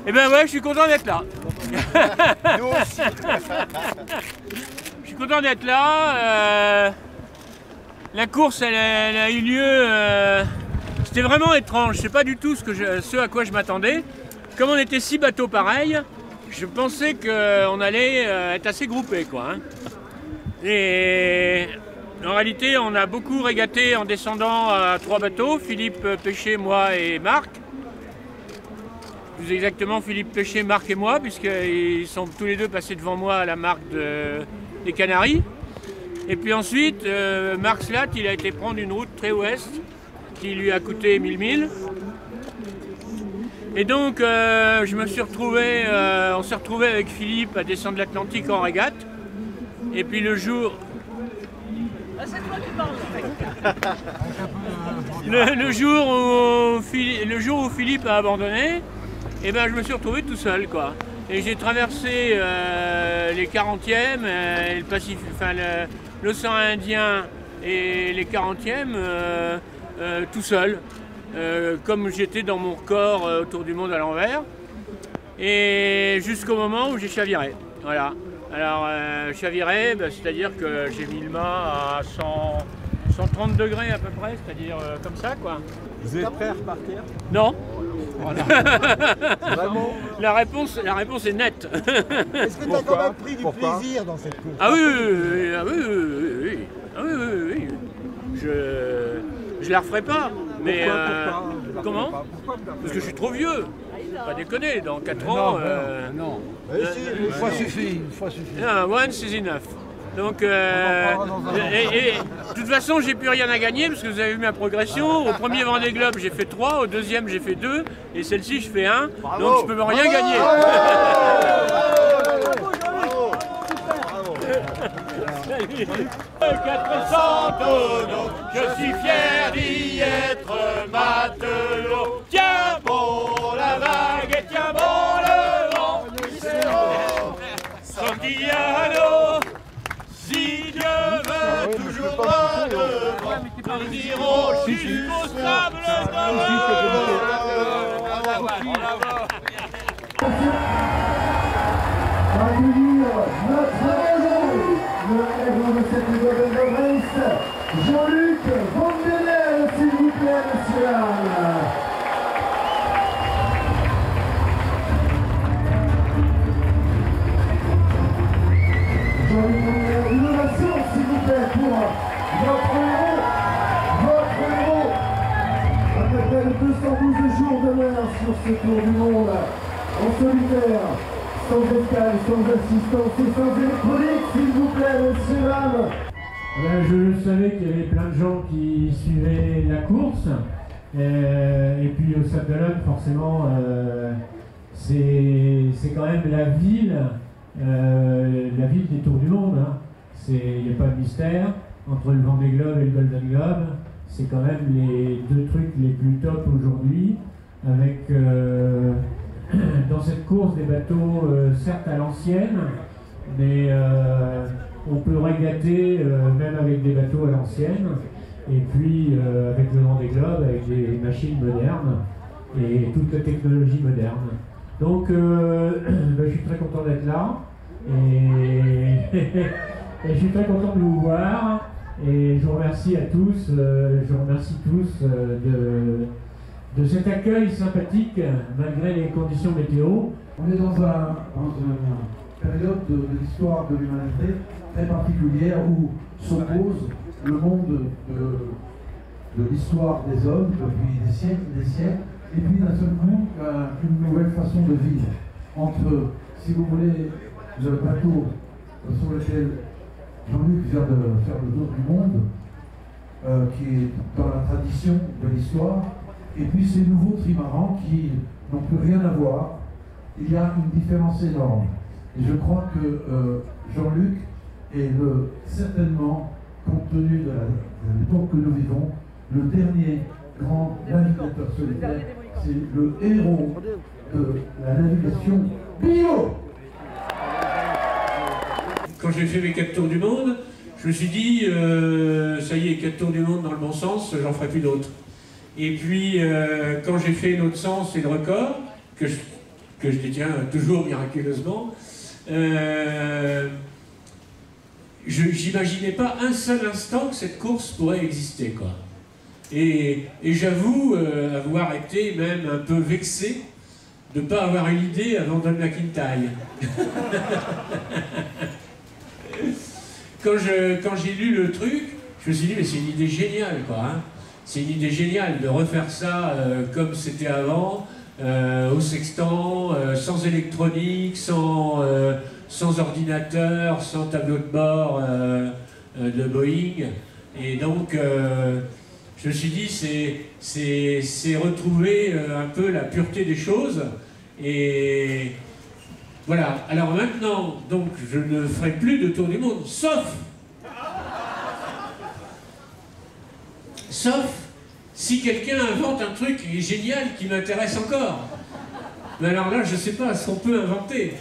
Eh ben ouais, je suis content d'être là. Nous aussi. Je suis content d'être là. La course, elle a eu lieu. C'était vraiment étrange. C'est pas du tout ce à quoi je m'attendais. Comme on était 6 bateaux pareils, je pensais qu'on allait être assez groupés, quoi. Hein. Et en réalité, on a beaucoup régaté en descendant à 3 bateaux, Philippe Péché, moi et Marc. Plus exactement Philippe Péché, Marc et moi, puisqu'ils sont tous les deux passés devant moi à la marque des Canaries. Et puis ensuite, Marc Slat, il a été prendre une route très ouest, qui lui a coûté 1000 milles. Et donc, on s'est retrouvé avec Philippe à descendre l'Atlantique en régate. Et puis le jour... C'est toi qui parles. Le jour où Philippe a abandonné, eh ben, je me suis retrouvé tout seul, quoi. Et j'ai traversé les 40e, le Pacifique, enfin l'océan Indien et les 40e tout seul, comme j'étais dans mon corps autour du monde à l'envers, et jusqu'au moment où j'ai chaviré. Voilà. Alors, chaviré, ben, c'est-à-dire que j'ai mis le mât à 130 degrés à peu près, c'est-à-dire comme ça, quoi. Vous êtes prêts à repartir? Non. Voilà. Vraiment? La réponse est nette. Est-ce que tu as quand même pris du plaisir dans cette course? Ah oui, oui. Je la referai pas. Mais pourquoi comment? Parce que je suis trop vieux. Pas déconner, dans 4 ans. Non. Une fois suffit, une fois suffit. Once is enough. Donc, de toute façon, j'ai plus rien à gagner parce que vous avez vu ma progression. Au premier Vendée Globe, j'ai fait 3, au deuxième, j'ai fait 2, et celle-ci, je fais 1. Donc, je peux rien gagner. Bravo. 400 tonneaux, je suis fier d'y être matelot. Tiens bon la vague et tiens bon le vent. Sorti à l'eau. Si Dieu veut toujours pas devant, nous irons jusqu'au sable le héros de cette Golden Race, Jean-Luc Vandenel, s'il vous plaît, monsieur. Jean-Luc Vandenel, une ovation, s'il vous plaît, pour votre héros. Après près de 212 jours de mer sur ce tour du monde, en solitaire, sans escale, sans assistance et sans électronique, s'il vous plaît, monsieur Lam. Je savais qu'il y avait plein de gens qui suivaient la course. Et puis au Sable d'Olonne, forcément, c'est quand même la ville des Tours du Monde. Hein. Il n'y a pas de mystère. Entre le Vendée Globe et le Golden Globe, c'est quand même les 2 trucs les plus top aujourd'hui. Avec dans cette course des bateaux, certes à l'ancienne, mais on peut régater même avec des bateaux à l'ancienne, et puis avec le Vendée Globe, avec des machines modernes et toute la technologie moderne. Donc je suis très content d'être là, et, et je suis très content de vous voir, et je vous remercie à tous, de cet accueil sympathique malgré les conditions météo. On est dans une période de l'histoire de l'humanité très particulière où s'oppose le monde de l'histoire des hommes depuis des siècles, et puis d'un seul coup une nouvelle façon de vivre. Entre, si vous voulez, le bateau sur lequel Jean-Luc vient de faire le tour du monde, qui est dans la tradition de l'histoire, et puis ces nouveaux trimarans qui n'ont plus rien à voir. Il y a une différence énorme. Et je crois que Jean-Luc est certainement, compte tenu de l'époque que nous vivons, le dernier grand navigateur solitaire. C'est le héros de la navigation bio. Quand j'ai fait mes 4 tours du monde, je me suis dit, ça y est, 4 tours du monde dans le bon sens, j'en ferai plus d'autres. Et puis, quand j'ai fait l'autre sens et le record, que que je détiens toujours miraculeusement. J'imaginais pas un seul instant que cette course pourrait exister, quoi. Et j'avoue avoir été même un peu vexé de ne pas avoir eu l'idée avant Don McIntyre. Quand j'ai lu le truc, je me suis dit, mais c'est une idée géniale, quoi. Hein. C'est une idée géniale de refaire ça comme c'était avant, au sextant, sans électronique, sans ordinateur, sans tableau de bord de Boeing. Et donc, je me suis dit, c'est retrouver un peu la pureté des choses. Et voilà. Alors maintenant, donc, je ne ferai plus de tour du monde, sauf si quelqu'un invente un truc génial qui m'intéresse encore. Mais alors là, je ne sais pas ce qu'on peut inventer.